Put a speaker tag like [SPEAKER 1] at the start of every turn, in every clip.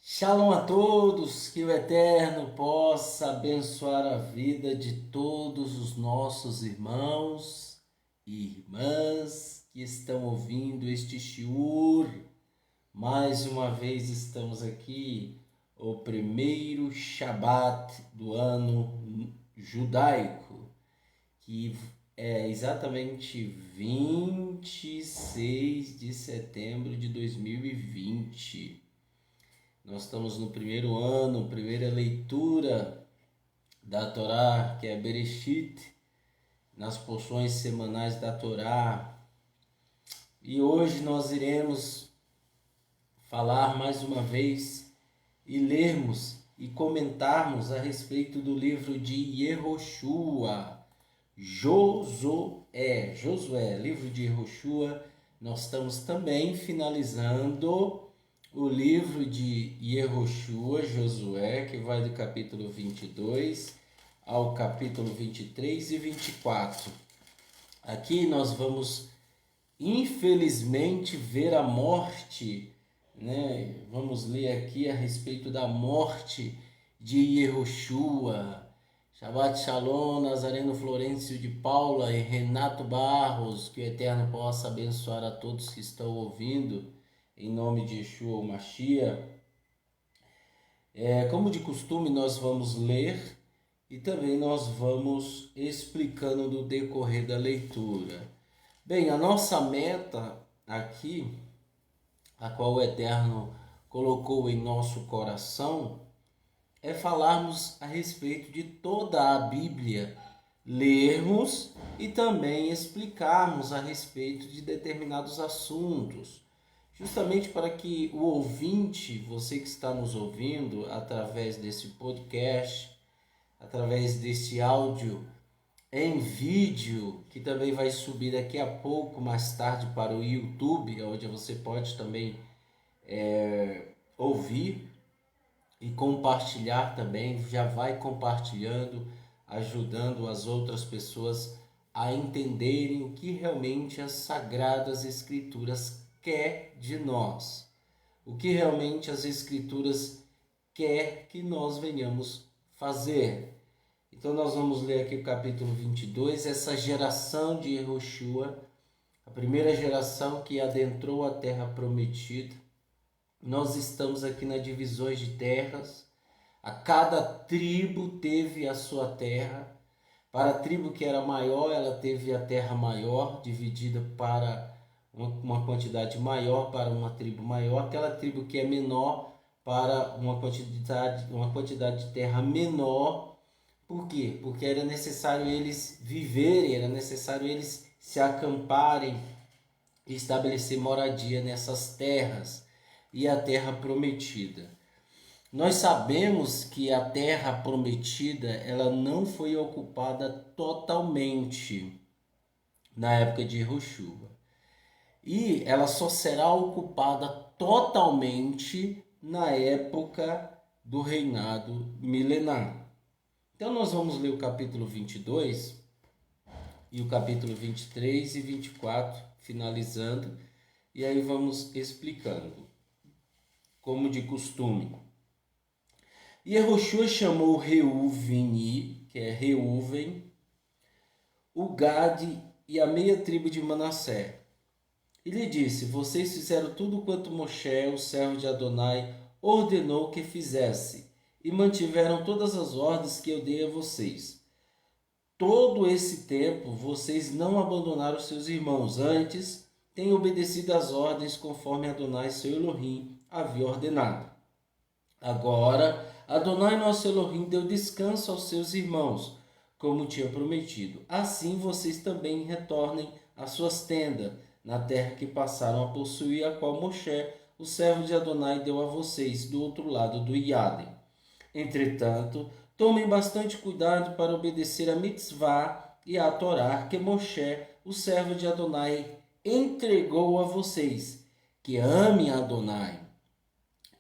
[SPEAKER 1] Shalom a todos, que o Eterno possa abençoar a vida de todos os nossos irmãos e irmãs que estão ouvindo este shiur. Mais uma vez estamos aqui, o primeiro Shabat do ano judaico, que é exatamente 26 de setembro de 2020. Nós estamos no primeiro ano, primeira leitura da Torá, que é Bereshit, nas porções semanais da Torá. E hoje nós iremos falar mais uma vez e lermos e comentarmos a respeito do livro de Yehoshua, Josué, livro de Yehoshua. Nós estamos também finalizando o livro de Yehoshua, Josué, que vai do capítulo 22 ao capítulo 23 e 24. Aqui nós vamos, infelizmente, ver a morte, né? Vamos ler aqui a respeito da morte de Yehoshua. Shabbat Shalom, Nazareno Florencio de Paula e Renato Barros, que o Eterno possa abençoar a todos que estão ouvindo. Em nome de Yeshua o Mashiach. Como de costume, nós vamos ler e também nós vamos explicando no decorrer da leitura. Bem, a nossa meta aqui, a qual o Eterno colocou em nosso coração, é falarmos a respeito de toda a Bíblia, lermos e também explicarmos a respeito de determinados assuntos. Justamente para que o ouvinte, você que está nos ouvindo através desse podcast, através desse áudio em vídeo, que também vai subir daqui a pouco, mais tarde, para o YouTube, onde você pode também ouvir e compartilhar também, já vai compartilhando, ajudando as outras pessoas a entenderem o que realmente as Sagradas Escrituras quer de nós, o que realmente as Escrituras quer que nós venhamos fazer. Então nós vamos ler aqui o capítulo 22, essa geração de Yehoshua, a primeira geração que adentrou a terra prometida. Nós estamos aqui nas divisões de terras, a cada tribo teve a sua terra. Para a tribo que era maior, ela teve a terra maior, dividida para uma quantidade maior para uma tribo maior, aquela tribo que é menor para uma quantidade de terra menor. Por quê? Porque era necessário eles viverem, era necessário eles se acamparem e estabelecer moradia nessas terras e a terra prometida. Nós sabemos que a terra prometida ela não foi ocupada totalmente na época de Yehoshua. E ela só será ocupada totalmente na época do reinado milenar. Então nós vamos ler o capítulo 22 e o capítulo 23 e 24, finalizando, e aí vamos explicando, como de costume. Yehoshua chamou Reuveni, que é Reuven, o Gade e a meia tribo de Manassés. E lhe disse: vocês fizeram tudo quanto Moshe, o servo de Adonai, ordenou que fizesse, e mantiveram todas as ordens que eu dei a vocês. Todo esse tempo vocês não abandonaram seus irmãos, antes têm obedecido às ordens conforme Adonai, seu Elohim, havia ordenado. Agora, Adonai, nosso Elohim, deu descanso aos seus irmãos, como tinha prometido. Assim vocês também retornem às suas tendas, na terra que passaram a possuir, a qual Moshe, o servo de Adonai, deu a vocês, do outro lado do Iadem. Entretanto, tomem bastante cuidado para obedecer a mitzvah e a Torá que Moshe, o servo de Adonai, entregou a vocês, que amem a Adonai.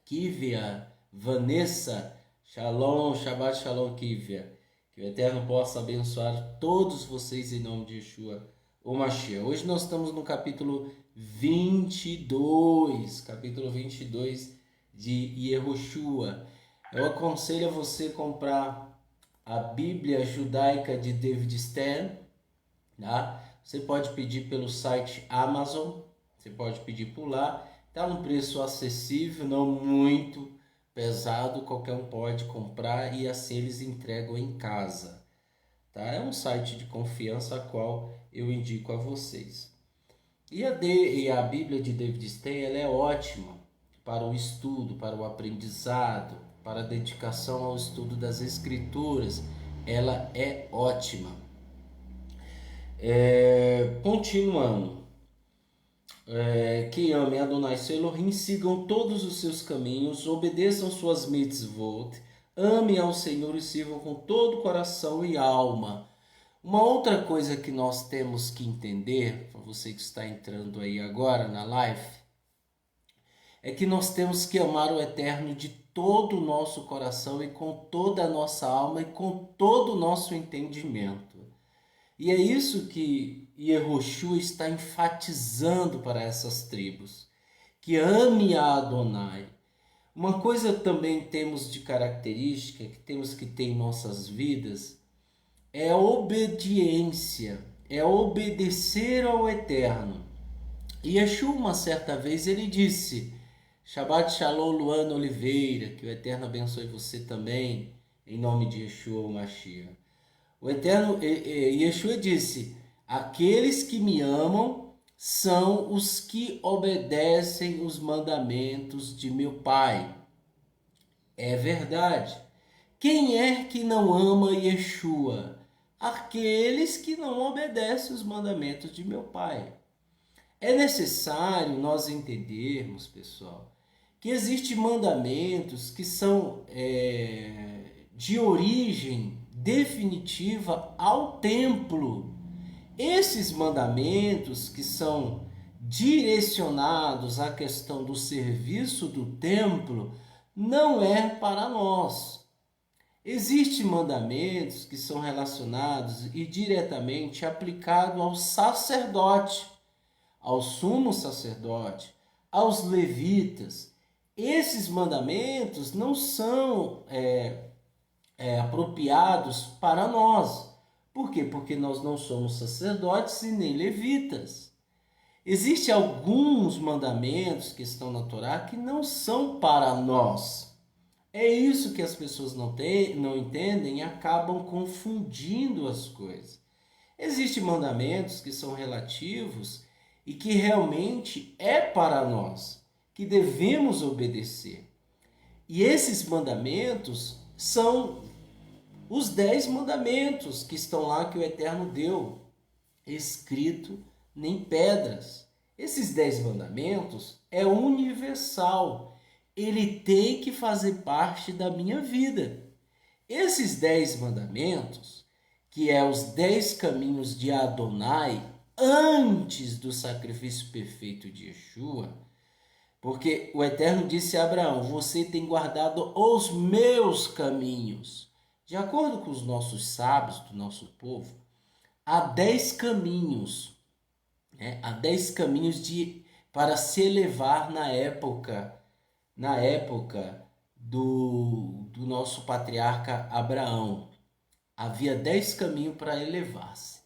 [SPEAKER 1] Kivia, Vanessa, Shalom, Shabbat Shalom, Kivia. Que o Eterno possa abençoar todos vocês em nome de Yeshua o Mashiach. Hoje nós estamos no capítulo 22 de de Yehoshua. Eu aconselho a você comprar a Bíblia Judaica de David Stan, tá? Você pode pedir pelo site Amazon, você pode pedir por lá. Está um preço acessível, não muito pesado, qualquer um pode comprar e assim eles entregam em casa. Tá? É um site de confiança a qual eu indico a vocês. E a Bíblia de David Stein, ela é ótima para o estudo, para o aprendizado, para a dedicação ao estudo das Escrituras. Ela é ótima. Continuando. Que amem Adonai seu Elohim, sigam todos os seus caminhos, obedeçam suas mitzvot, amem ao Senhor e sirvam com todo o coração e alma. Uma outra coisa que nós temos que entender, para você que está entrando aí agora na live, é que nós temos que amar o Eterno de todo o nosso coração e com toda a nossa alma e com todo o nosso entendimento. E é isso que Yehoshua está enfatizando para essas tribos, que ame a Adonai. Uma coisa também temos de característica, que temos que ter em nossas vidas, é a obediência, é obedecer ao Eterno. E Yeshua, uma certa vez, ele disse, Shabbat Shalom, Luana Oliveira, que o Eterno abençoe você também, em nome de Yeshua, o Mashiach. O Eterno, Yeshua disse, aqueles que me amam são os que obedecem os mandamentos de meu Pai. É verdade. Quem é que não ama Yeshua? Aqueles que não obedecem os mandamentos de meu Pai. É necessário nós entendermos, pessoal, que existem mandamentos que são de origem definitiva ao templo. Esses mandamentos que são direcionados à questão do serviço do templo não é para nós. Existem mandamentos que são relacionados e diretamente aplicados ao sacerdote, ao sumo sacerdote, aos levitas. Esses mandamentos não são apropriados para nós. Por quê? Porque nós não somos sacerdotes e nem levitas. Existem alguns mandamentos que estão na Torá que não são para nós. É isso que as pessoas não entendem e acabam confundindo as coisas. Existem mandamentos que são relativos e que realmente é para nós, que devemos obedecer. E esses mandamentos são os 10 mandamentos que estão lá que o Eterno deu, escrito em pedras. Esses 10 mandamentos é universal. Ele tem que fazer parte da minha vida. Esses 10 mandamentos, que é os 10 caminhos de Adonai, antes do sacrifício perfeito de Yeshua, porque o Eterno disse a Abraão, você tem guardado os meus caminhos. De acordo com os nossos sábios do nosso povo, há 10 caminhos, há 10 caminhos para se elevar na época do nosso patriarca Abraão. Havia 10 caminhos para elevar-se.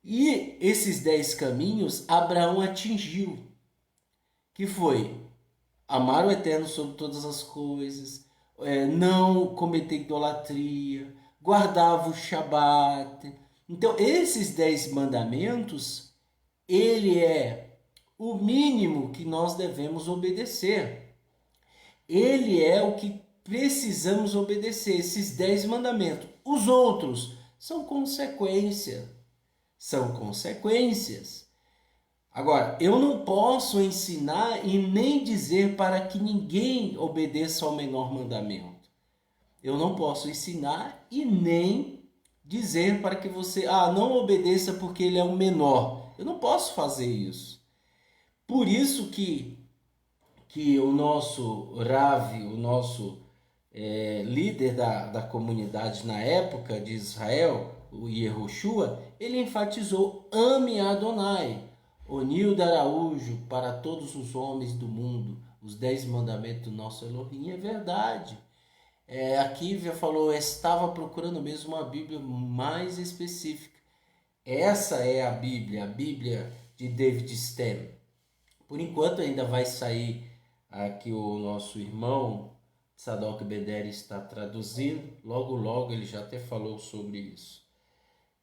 [SPEAKER 1] E esses 10 caminhos Abraão atingiu, que foi amar o Eterno sobre todas as coisas, não cometer idolatria, guardava o Shabat. Então, esses 10 mandamentos, ele é o mínimo que nós devemos obedecer. Ele é o que precisamos obedecer, esses 10 mandamentos. Os outros são consequência. São consequências. Agora, eu não posso ensinar e nem dizer para que ninguém obedeça ao menor mandamento. Eu não posso ensinar e nem dizer para que você não obedeça porque ele é o menor. Eu não posso fazer isso. Por isso que o nosso Rav, o nosso líder da comunidade na época de Israel, o Yehoshua, ele enfatizou, ame a Adonai. Onildo Araújo, para todos os homens do mundo, os 10 mandamentos do nosso Elohim, é verdade. Aqui já falou, estava procurando mesmo uma Bíblia mais específica. Essa é a Bíblia de David Stem. Por enquanto ainda vai sair aqui o nosso irmão Sadok Bederi está traduzindo, logo logo ele já até falou sobre isso.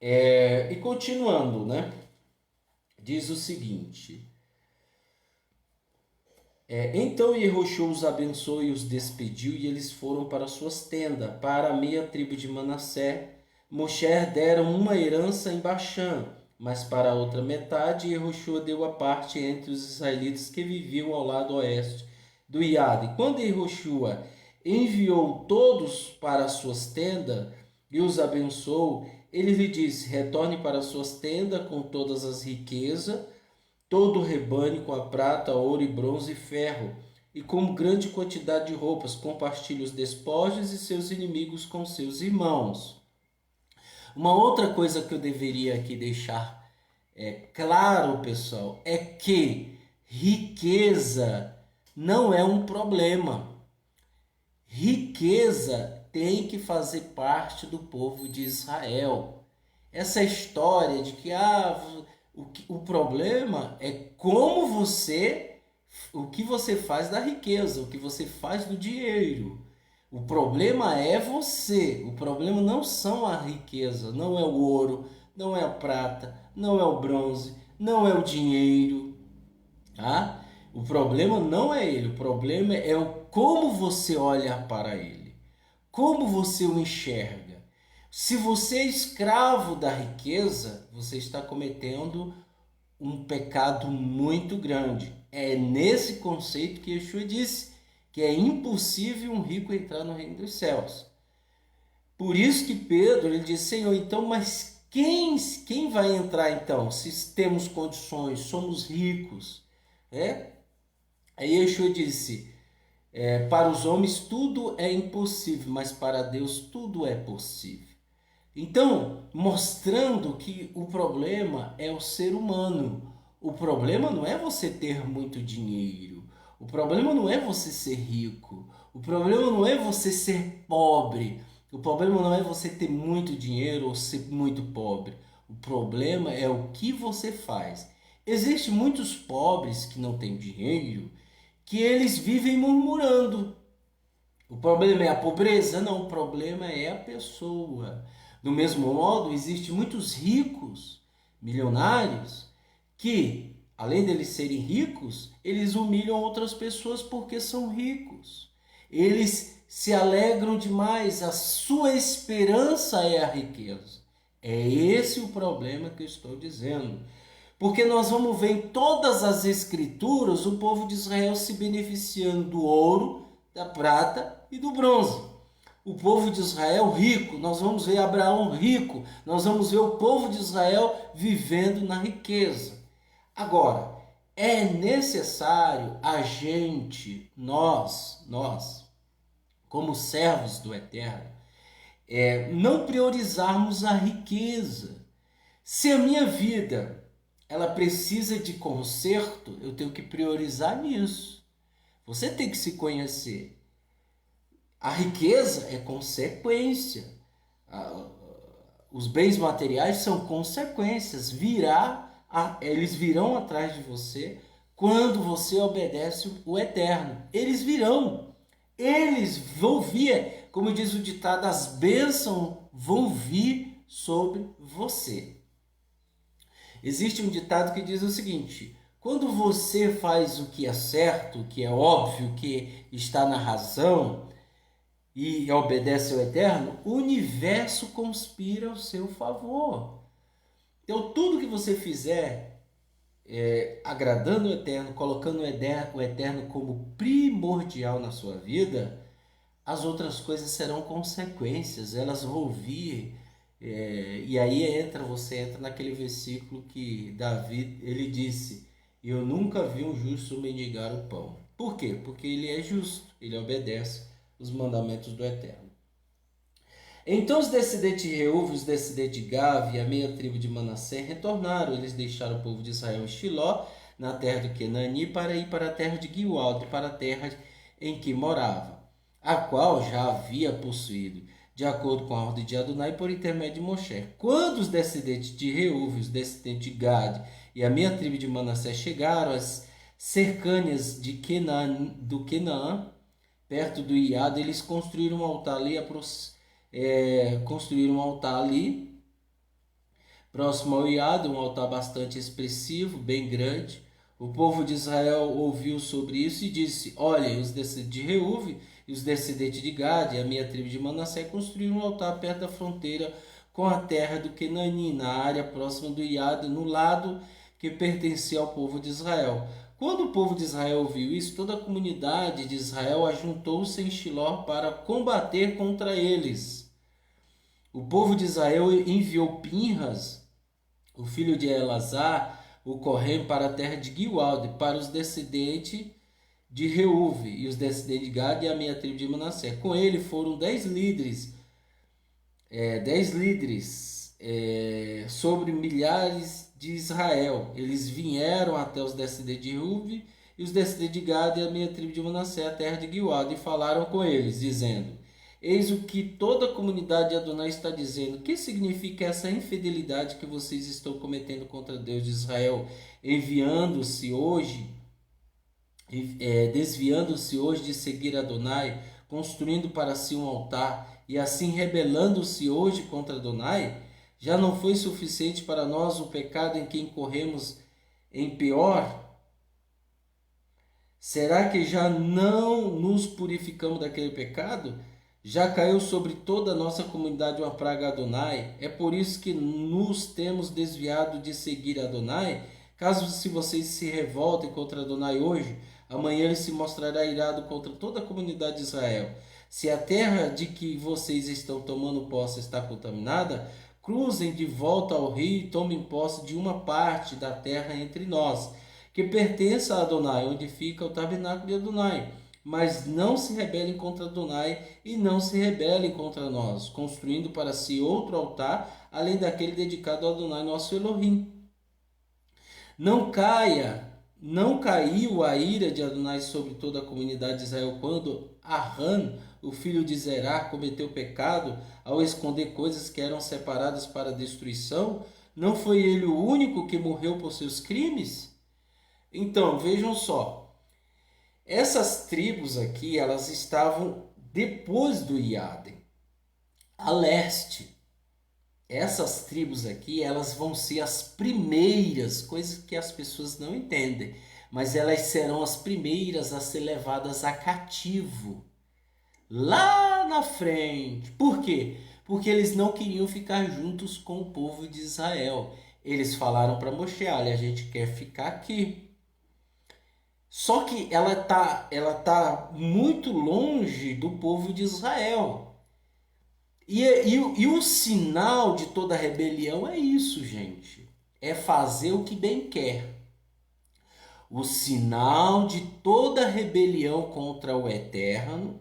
[SPEAKER 1] E continuando, né? Diz o seguinte: então Yehoshua os abençoou e os despediu, e eles foram para suas tendas. Para a meia tribo de Manassés, Moshe deram uma herança em Baxã, mas para a outra metade Yehoshua deu a parte entre os israelitas que viviam ao lado oeste do Iade. E quando Yehoshua enviou todos para suas tendas e os abençoou, ele lhe disse: retorne para suas tendas com todas as riquezas, todo o rebanho com a prata, ouro e bronze e ferro, e com grande quantidade de roupas, compartilhe os despojos e seus inimigos com seus irmãos. Uma outra coisa que eu deveria aqui deixar claro, pessoal, é que riqueza não é um problema. Riqueza tem que fazer parte do povo de Israel. Essa história de que o problema é o que você faz da riqueza, o que você faz do dinheiro. O problema é você. O problema não são a riqueza, não é o ouro, não é a prata, não é o bronze, não é o dinheiro. Tá? O problema não é ele, o problema é como você olha para ele, como você o enxerga. Se você é escravo da riqueza, você está cometendo um pecado muito grande. É nesse conceito que Yeshua disse que é impossível um rico entrar no reino dos céus. Por isso que Pedro ele disse: Senhor, então, mas quem vai entrar então? Se temos condições, somos ricos. Aí Yeshua disse: para os homens tudo é impossível, mas para Deus tudo é possível. Então, mostrando que o problema é o ser humano. O problema não é você ter muito dinheiro. O problema não é você ser rico. O problema não é você ser pobre. O problema não é você ter muito dinheiro ou ser muito pobre. O problema é o que você faz. Existem muitos pobres que não têm dinheiro, que eles vivem murmurando. O problema é a pobreza? Não, o problema é a pessoa. Do mesmo modo, existem muitos ricos, milionários, que, além deles serem ricos, eles humilham outras pessoas porque são ricos. Eles se alegram demais, a sua esperança é a riqueza. É esse o problema que eu estou dizendo. Porque nós vamos ver em todas as escrituras o povo de Israel se beneficiando do ouro, da prata e do bronze. O povo de Israel rico, nós vamos ver Abraão rico, nós vamos ver o povo de Israel vivendo na riqueza. Agora, é necessário a gente, nós, como servos do Eterno, não priorizarmos a riqueza. Se a minha vida ela precisa de conserto, eu tenho que priorizar nisso. Você tem que se conhecer. A riqueza é consequência. Os bens materiais são consequências. Eles virão atrás de você quando você obedece o Eterno. Eles virão. Eles vão vir, como diz o ditado, as bênçãos vão vir sobre você. Existe um ditado que diz o seguinte: quando você faz o que é certo, o que é óbvio, que está na razão, e obedece ao Eterno, o universo conspira ao seu favor. Então, tudo que você fizer agradando o Eterno, colocando o Eterno como primordial na sua vida, as outras coisas serão consequências, elas vão vir. E aí você entra naquele versículo que Davi, ele disse: eu nunca vi um justo mendigar o pão. Por quê? Porque ele é justo, ele obedece os mandamentos do Eterno. Então os descendentes de Reuve, os descendentes de Gad e a meia tribo de Manassés retornaram. Eles deixaram o povo de Israel em Shiló, na terra do Quenani para ir para a terra de Gilgal, para a terra em que morava, a qual já havia possuído, de acordo com a ordem de Adonai, por intermédio de Moshe. Quando os descendentes de Reuve, os descendentes de Gade e a minha tribo de Manassés chegaram às cercâneas de Canaã, perto do Iado, eles construíram um altar ali, próximo ao Iado, um altar bastante expressivo, bem grande. O povo de Israel ouviu sobre isso e disse: olhem, os descendentes de Reuve e os descendentes de Gade, a minha tribo de Manassés, construíram um altar perto da fronteira com a terra do Quenani, na área próxima do Iado, no lado que pertencia ao povo de Israel. Quando o povo de Israel ouviu isso, toda a comunidade de Israel ajuntou-se em Shiló para combater contra eles. O povo de Israel enviou Pinhas, o filho de Elazar, o Corrém, para a terra de Gilgal, para os descendentes de Reuve e os descendentes de Gad e a minha tribo de Manassés. Com ele foram 10 líderes, sobre milhares de Israel. Eles vieram até os descendentes de Reuve e os descendentes de Gad e a minha tribo de Manassés, a terra de Gilgal, e falaram com eles, dizendo: eis o que toda a comunidade de Adonai está dizendo. O que significa essa infidelidade que vocês estão cometendo contra Deus de Israel, desviando-se hoje de seguir Adonai, construindo para si um altar e assim rebelando-se hoje contra Adonai? Já não foi suficiente para nós o pecado em que incorremos em pior? Será que já não nos purificamos daquele pecado? Já caiu sobre toda a nossa comunidade uma praga Adonai. É por isso que nos temos desviado de seguir Adonai. Caso se vocês se revoltem contra Adonai hoje, amanhã ele se mostrará irado contra toda a comunidade de Israel. Se a terra de que vocês estão tomando posse está contaminada, cruzem de volta ao rio e tomem posse de uma parte da terra entre nós, que pertence a Adonai, onde fica o tabernáculo de Adonai. Mas não se rebelem contra Adonai e não se rebelem contra nós, construindo para si outro altar, além daquele dedicado a Adonai, nosso Elohim. Não caiu a ira de Adonai sobre toda a comunidade de Israel quando Arã, o filho de Zerá, cometeu pecado ao esconder coisas que eram separadas para destruição? Não foi ele o único que morreu por seus crimes? Então, vejam só. Essas tribos aqui, elas estavam depois do Iaden, a leste. Essas tribos aqui, elas vão ser as primeiras, coisas que as pessoas não entendem, mas elas serão as primeiras a ser levadas a cativo, lá na frente. Por quê? Porque eles não queriam ficar juntos com o povo de Israel. Eles falaram para Moshe: olha, a gente quer ficar aqui. Só que ela tá muito longe do povo de Israel. E o sinal de toda rebelião é isso, gente. É fazer o que bem quer. O sinal de toda rebelião contra o Eterno,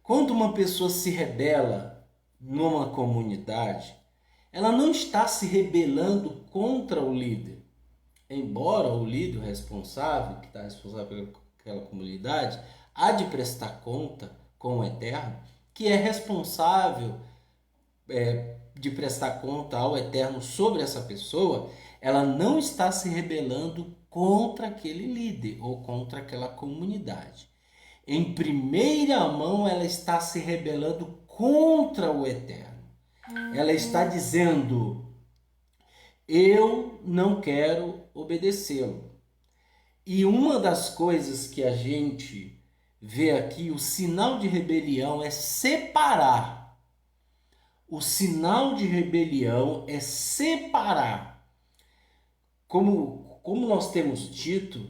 [SPEAKER 1] quando uma pessoa se rebela numa comunidade, ela não está se rebelando contra o líder. Embora o líder responsável, que está responsável pelaquela comunidade, há de prestar conta com o Eterno, que é responsável de prestar conta ao Eterno sobre essa pessoa, ela não está se rebelando contra aquele líder ou contra aquela comunidade. Em primeira mão, ela está se rebelando contra o Eterno. Ela está dizendo: eu não quero obedecê-lo. E uma das coisas que a gente vê aqui, o sinal de rebelião é separar. O sinal de rebelião é separar. Como nós temos dito,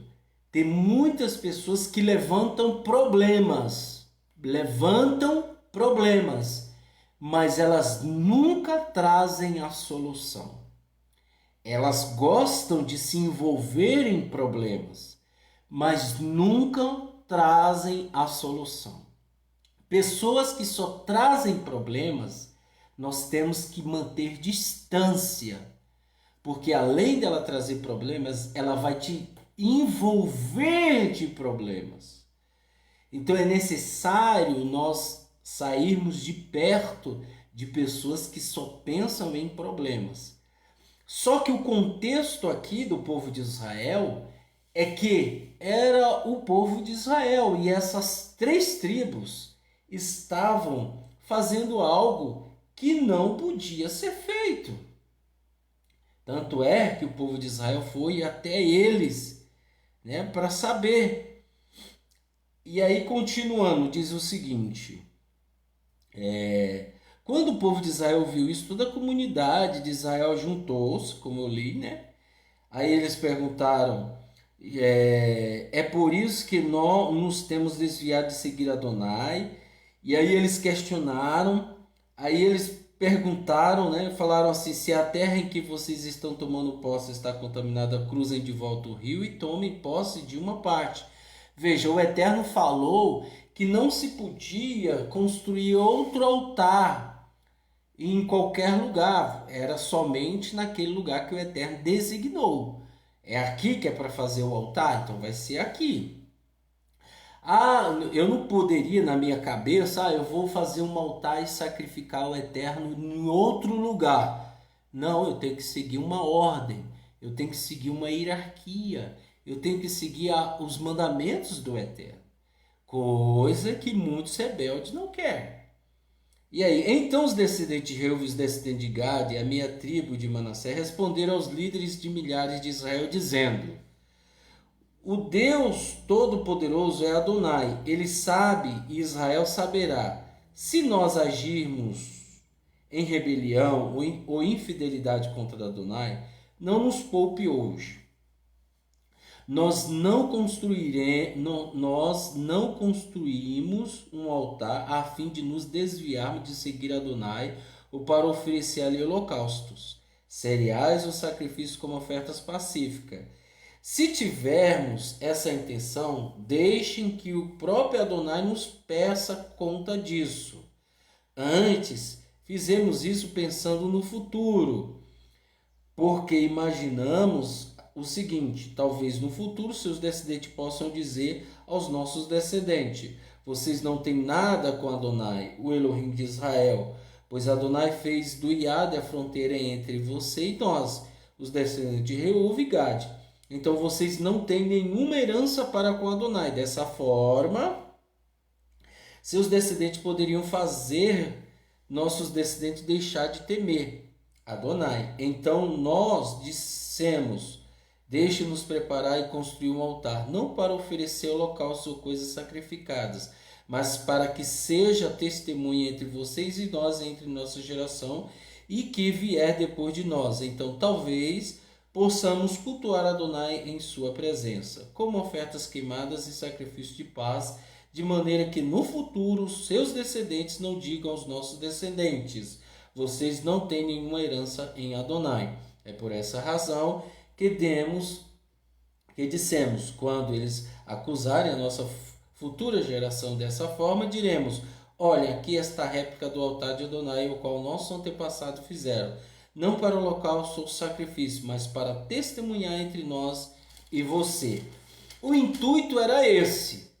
[SPEAKER 1] tem muitas pessoas que levantam problemas, mas elas nunca trazem a solução. Elas gostam de se envolver em problemas, mas nunca trazem a solução. Pessoas que só trazem problemas, nós temos que manter distância, porque além dela trazer problemas, ela vai te envolver de problemas. Então é necessário nós sairmos de perto de pessoas que só pensam em problemas. Só que o contexto aqui do povo de Israel é que era o povo de Israel e essas 3 tribos estavam fazendo algo que não podia ser feito. Tanto é que o povo de Israel foi até eles, né, para saber. E aí, continuando, diz o seguinte: quando o povo de Israel viu isso, toda a comunidade de Israel juntou-se, como eu li, né? Aí eles perguntaram: é por isso que nós nos temos desviado de seguir Adonai? E aí eles questionaram, aí eles perguntaram, né? Falaram assim: se a terra em que vocês estão tomando posse está contaminada, cruzem de volta o rio e tomem posse de uma parte. Veja, o Eterno falou que não se podia construir outro altar em qualquer lugar, era somente naquele lugar que o Eterno designou. É aqui que é para fazer o altar, então vai ser aqui. Eu não poderia na minha cabeça, eu vou fazer um altar e sacrificar o Eterno em outro lugar. Não, eu tenho que seguir uma ordem, eu tenho que seguir uma hierarquia, eu tenho que seguir os mandamentos do Eterno, coisa que muitos rebeldes não querem. E aí, então os descendentes de Reuven, os descendentes de Gad e a minha tribo de Manassés responderam aos líderes de milhares de Israel, dizendo: o Deus Todo-Poderoso é Adonai, ele sabe e Israel saberá. Se nós agirmos em rebelião ou infidelidade contra Adonai, não nos poupe hoje. Nós não construímos um altar a fim de nos desviarmos de seguir Adonai ou para oferecer ali holocaustos, cereais ou sacrifícios como ofertas pacíficas. Se tivermos essa intenção, deixem que o próprio Adonai nos peça conta disso. Antes, fizemos isso pensando no futuro, porque imaginamos o seguinte: talvez no futuro seus descendentes possam dizer aos nossos descendentes: vocês não têm nada com Adonai, o Elohim de Israel, pois Adonai fez do Iade a fronteira entre você e nós, os descendentes de Reuve e Gade. Então vocês não têm nenhuma herança para com Adonai. Dessa forma, seus descendentes poderiam fazer nossos descendentes deixar de temer Adonai. Então nós dissemos: deixe-nos preparar e construir um altar, não para oferecer holocaustos ou coisas sacrificadas, mas para que seja testemunha entre vocês e nós, entre nossa geração e que vier depois de nós. Então talvez possamos cultuar Adonai em sua presença, como ofertas queimadas e sacrifício de paz, de maneira que no futuro seus descendentes não digam aos nossos descendentes: vocês não têm nenhuma herança em Adonai. É por essa razão que dissemos, quando eles acusarem a nossa futura geração dessa forma, diremos: olha, aqui está a réplica do altar de Adonai, o qual nossos antepassados fizeram, não para holocausto ou sacrifício, mas para testemunhar entre nós e você. O intuito era esse: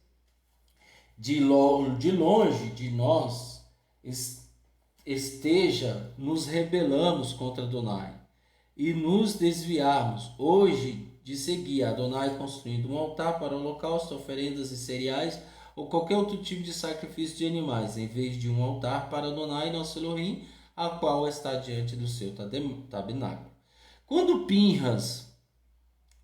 [SPEAKER 1] de longe de nós nos rebelamos contra Adonai e nos desviarmos hoje de seguir Adonai construindo um altar para holocausto, oferendas e cereais ou qualquer outro tipo de sacrifício de animais, em vez de um altar para Adonai, nosso Elohim, a qual está diante do seu tabernáculo. Quando Pinhas,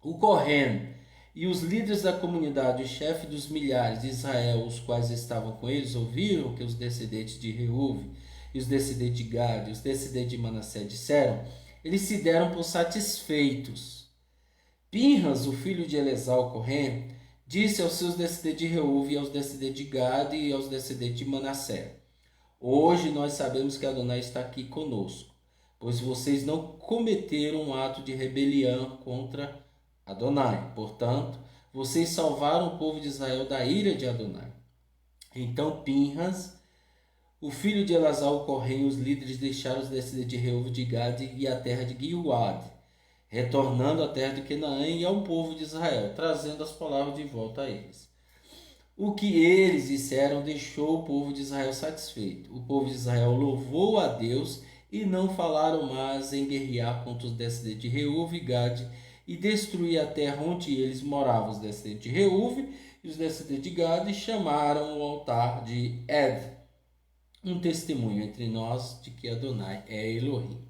[SPEAKER 1] o Cohen, e os líderes da comunidade, o chefe dos milhares de Israel, os quais estavam com eles, ouviram que os descendentes de Reuve, e os descendentes de Gad, e os descendentes de Manassés disseram, eles se deram por satisfeitos. Pinhas, o filho de Eleazar o Cohen, disse aos seus descendentes de Reuve, e aos descendentes de Gad e aos descendentes de Manassés: hoje nós sabemos que Adonai está aqui conosco, pois vocês não cometeram um ato de rebelião contra Adonai. Portanto, vocês salvaram o povo de Israel da ira de Adonai. Então Pinhas, o filho de Eleazar o Cohen, os líderes deixaram os descendentes de Reuve, de Gad e a terra de Gileade. retornando à terra de Canaã e ao povo de Israel, trazendo as palavras de volta a eles. O que eles disseram deixou o povo de Israel satisfeito. O povo de Israel louvou a Deus e não falaram mais em guerrear contra os descendentes de Reuve e Gade e destruir a terra onde eles moravam. Os descendentes de Reuve e os descendentes de Gade chamaram o altar de Ed, um testemunho entre nós de que Adonai é Elohim.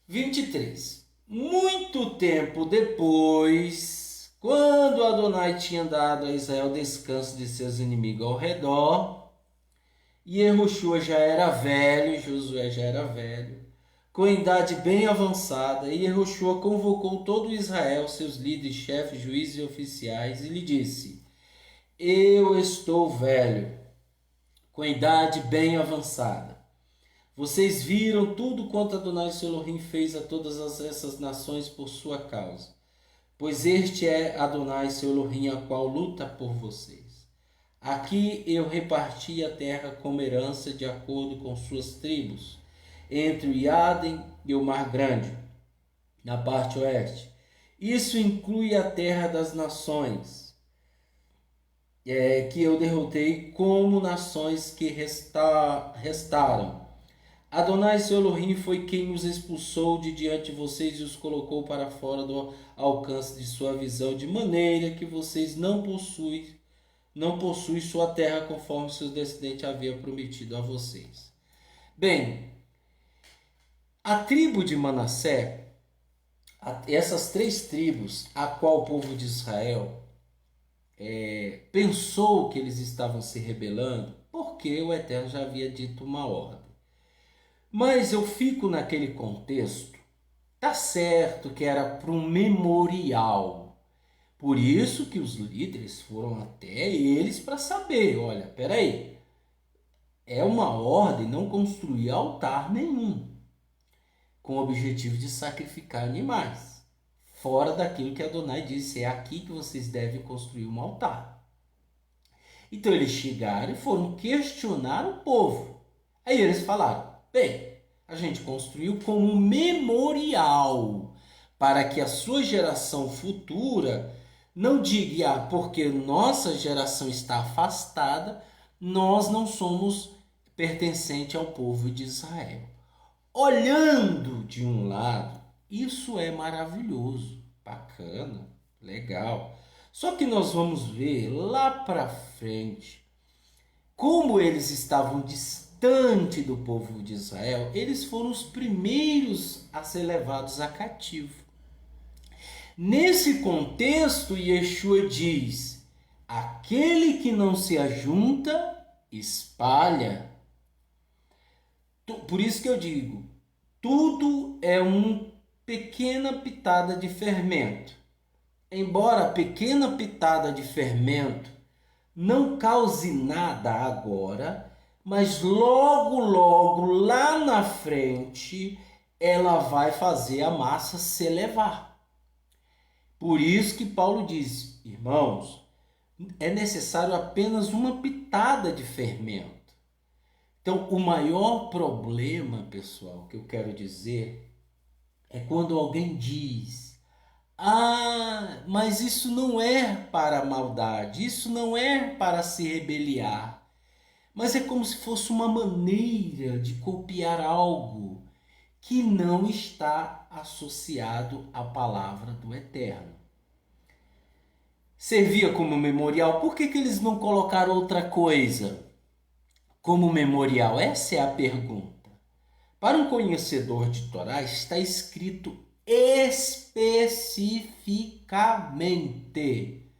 [SPEAKER 1] 23. Muito tempo depois, quando Adonai tinha dado a Israel descanso de seus inimigos ao redor, e Yehoshua já era velho, Josué já era velho, com idade bem avançada, e Yehoshua convocou todo Israel, seus líderes, chefes, juízes e oficiais, e lhe disse: Eu estou velho, com idade bem avançada. Vocês viram tudo quanto Adonai seu Elohim fez a todas essas nações por sua causa. Pois este é Adonai seu Elohim, a qual luta por vocês. Aqui eu reparti a terra como herança de acordo com suas tribos, entre o Iadem e o Mar Grande, na parte oeste. Isso inclui a terra das nações, que eu derrotei como nações que restaram. Adonai seu Elohim foi quem os expulsou de diante de vocês e os colocou para fora do alcance de sua visão, de maneira que vocês não possuem sua terra conforme seus descendentes haviam prometido a vocês. Bem, a tribo de Manassés, essas três tribos, a qual o povo de Israel pensou que eles estavam se rebelando, porque o Eterno já havia dito uma ordem. Mas eu fico naquele contexto, tá certo que era para um memorial. Por isso que os líderes foram até eles para saber, olha, peraí, é uma ordem não construir altar nenhum, com o objetivo de sacrificar animais, fora daquilo que Adonai disse, é aqui que vocês devem construir um altar. Então eles chegaram e foram questionar o povo. Aí eles falaram, bem, a gente construiu como um memorial para que a sua geração futura não diga, porque nossa geração está afastada, nós não somos pertencentes ao povo de Israel. Olhando de um lado, isso é maravilhoso, bacana, legal. Só que nós vamos ver lá para frente como eles estavam distante do povo de Israel, eles foram os primeiros a ser levados a cativo. Nesse contexto, Yeshua diz: aquele que não se ajunta, espalha. Por isso que eu digo, tudo é uma pequena pitada de fermento. Embora a pequena pitada de fermento não cause nada agora, mas logo, lá na frente, ela vai fazer a massa se elevar. Por isso que Paulo diz, irmãos, é necessário apenas uma pitada de fermento. Então, o maior problema, pessoal, que eu quero dizer, é quando alguém diz, mas isso não é para maldade, isso não é para se rebeliar. Mas é como se fosse uma maneira de copiar algo que não está associado à palavra do Eterno. Servia como memorial, por que eles não colocaram outra coisa como memorial? Essa é a pergunta. Para um conhecedor de Torá, está escrito especificamente: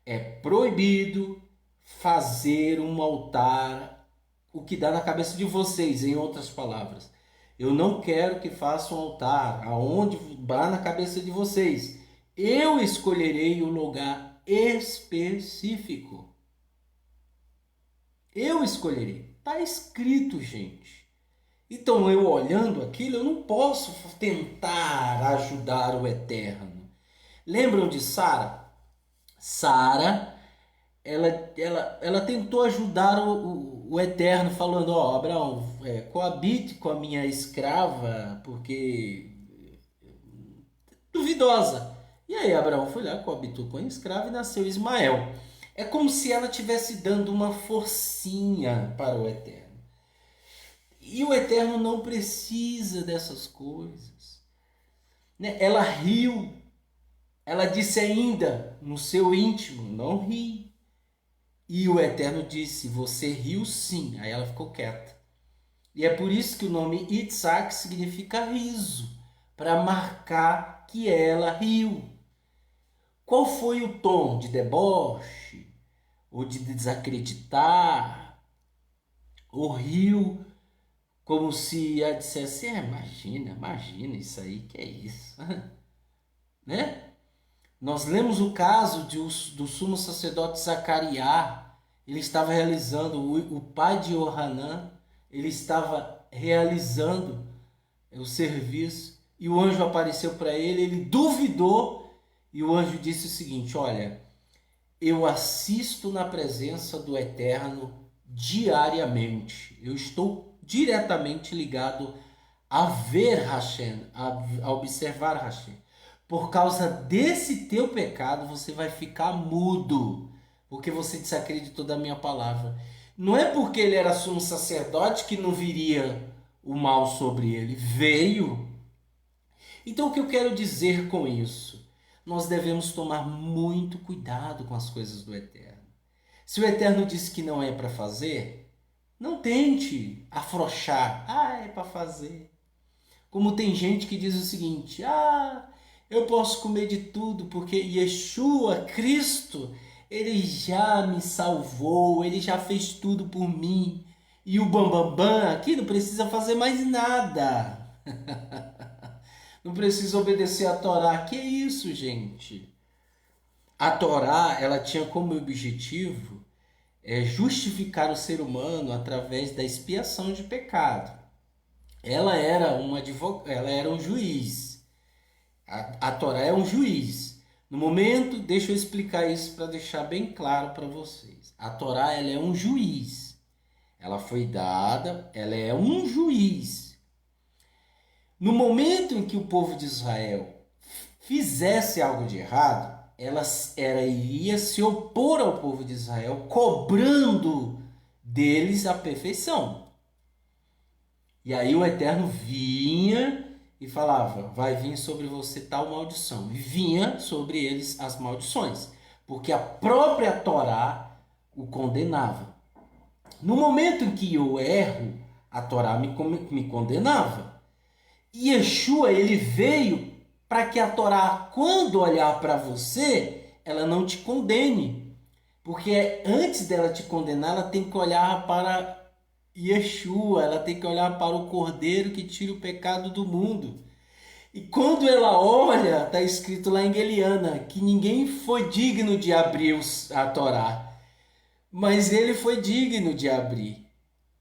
[SPEAKER 1] é proibido fazer um altar, o que dá na cabeça de vocês, em outras palavras. Eu não quero que façam um altar aonde dá na cabeça de vocês. Eu escolherei um lugar específico. Eu escolherei. Está escrito, gente. Então, eu olhando aquilo, eu não posso tentar ajudar o Eterno. Lembram de Sara? Sara, ela tentou ajudar o Eterno, falando, Abraão, coabite com a minha escrava, porque duvidosa. E aí Abraão foi lá, coabitou com a escrava e nasceu Ismael. É como se ela estivesse dando uma forcinha para o Eterno. E o Eterno não precisa dessas coisas. Né? Ela riu. Ela disse ainda no seu íntimo, não ri. E o Eterno disse, você riu sim. Aí ela ficou quieta. E é por isso que o nome Yitzhak significa riso, para marcar que ela riu. Qual foi o tom de deboche, ou de desacreditar, ou riu como se ela dissesse, imagina isso aí, que é isso, né? Nós lemos o caso do sumo sacerdote Zacariá. Ele estava realizando, o pai de Johanã, ele estava realizando o serviço e o anjo apareceu para ele, ele duvidou e o anjo disse o seguinte, olha, eu assisto na presença do Eterno diariamente, eu estou diretamente ligado a ver Hashem, a observar Hashem. Por causa desse teu pecado, você vai ficar mudo, porque você desacreditou da minha palavra. Não é porque ele era sumo sacerdote que não viria o mal sobre ele. Veio. Então o que eu quero dizer com isso? Nós devemos tomar muito cuidado com as coisas do Eterno. Se o Eterno disse que não é para fazer, não tente afrouxar. É para fazer. Como tem gente que diz o seguinte, eu posso comer de tudo porque Yeshua, Cristo, ele já me salvou, ele já fez tudo por mim. E o bambambam aqui não precisa fazer mais nada. Não precisa obedecer a Torá. Que isso, gente? A Torá, ela tinha como objetivo justificar o ser humano através da expiação de pecado. Ela era um juiz. A Torá é um juiz. No momento, deixa eu explicar isso para deixar bem claro para vocês. A Torá, ela é um juiz. Ela foi dada, ela é um juiz. No momento em que o povo de Israel fizesse algo de errado, ela iria se opor ao povo de Israel, cobrando deles a perfeição. E aí o Eterno vinha e falava, vai vir sobre você tal maldição. E vinha sobre eles as maldições, porque a própria Torá o condenava. No momento em que eu erro, a Torá me condenava. E Yeshua, ele veio para que a Torá, quando olhar para você, ela não te condene. Porque antes dela te condenar, ela tem que olhar para Yeshua, ela tem que olhar para o Cordeiro que tira o pecado do mundo. E quando ela olha, está escrito lá em Eliana, que ninguém foi digno de abrir a Torá, mas ele foi digno de abrir,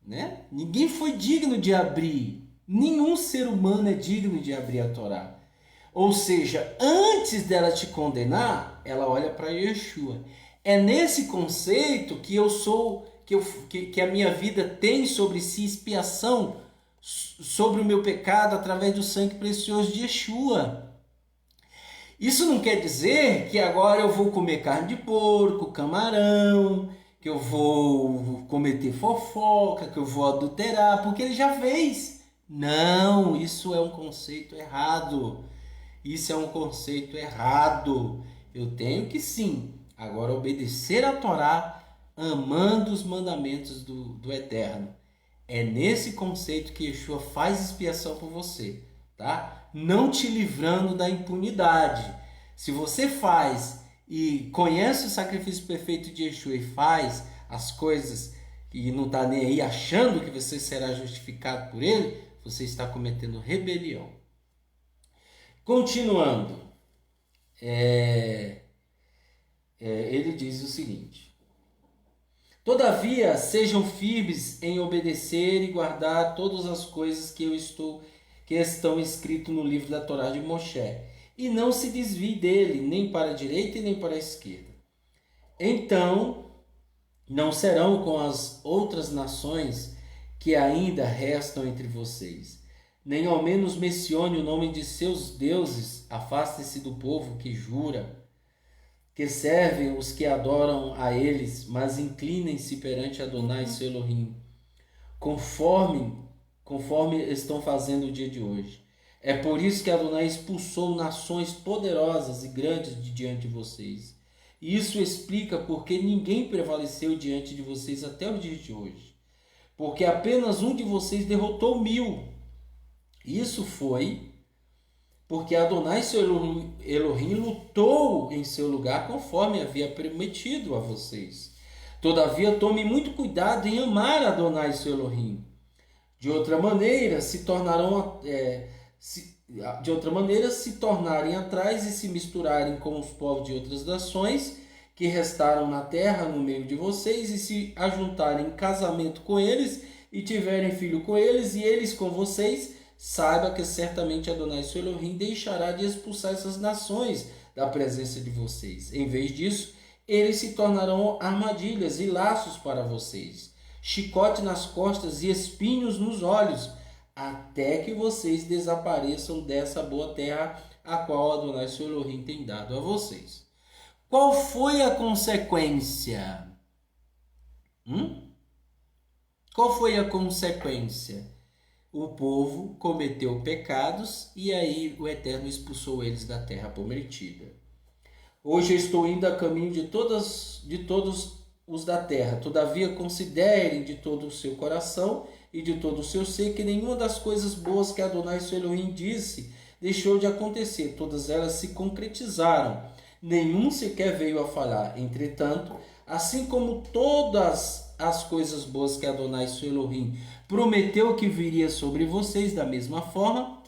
[SPEAKER 1] né? Ninguém foi digno de abrir, nenhum ser humano é digno de abrir a Torá. Ou seja, antes dela te condenar, ela olha para Yeshua. É nesse conceito que eu sou, que a minha vida tem sobre si expiação sobre o meu pecado através do sangue precioso de Yeshua. Isso não quer dizer que agora eu vou comer carne de porco, camarão, que eu vou cometer fofoca, que eu vou adulterar, porque ele já fez. Não, isso é um conceito errado. Isso é um conceito errado. Eu tenho que sim, agora obedecer a Torá, amando os mandamentos do Eterno. É nesse conceito que Yeshua faz expiação por você, tá? Não te livrando da impunidade. Se você faz e conhece o sacrifício perfeito de Yeshua e faz as coisas e não está nem aí achando que você será justificado por ele, você está cometendo rebelião. Continuando, ele diz o seguinte: todavia sejam firmes em obedecer e guardar todas as coisas que estão escritas no livro da Torá de Moshe, e não se desvie dele, nem para a direita e nem para a esquerda. Então não serão com as outras nações que ainda restam entre vocês, nem ao menos mencione o nome de seus deuses. Afaste-se do povo que jura, que servem os que adoram a eles, mas inclinem-se perante Adonai seu Elohim, conforme estão fazendo o dia de hoje. É por isso que Adonai expulsou nações poderosas e grandes de diante de vocês. E isso explica porque ninguém prevaleceu diante de vocês até o dia de hoje. Porque apenas um de vocês derrotou 1000. Isso foi porque Adonai seu Elohim lutou em seu lugar conforme havia prometido a vocês. Todavia, tome muito cuidado em amar Adonai seu Elohim. De outra maneira, se tornarem atrás e se misturarem com os povos de outras nações que restaram na terra no meio de vocês e se ajuntarem em casamento com eles e tiverem filho com eles e eles com vocês, saiba que certamente Adonai seu Elohim deixará de expulsar essas nações da presença de vocês. Em vez disso, eles se tornarão armadilhas e laços para vocês, chicote nas costas e espinhos nos olhos, até que vocês desapareçam dessa boa terra a qual Adonai seu Elohim tem dado a vocês. Qual foi a consequência? Qual foi a consequência? O povo cometeu pecados e aí o Eterno expulsou eles da terra prometida. Hoje eu estou indo a caminho de todos os da terra. Todavia considerem de todo o seu coração e de todo o seu ser que nenhuma das coisas boas que Adonai seu Elohim disse deixou de acontecer. Todas elas se concretizaram. Nenhum sequer veio a falhar. Entretanto, assim como todas as coisas boas que Adonai seu Elohim prometeu que viria sobre vocês, da mesma forma,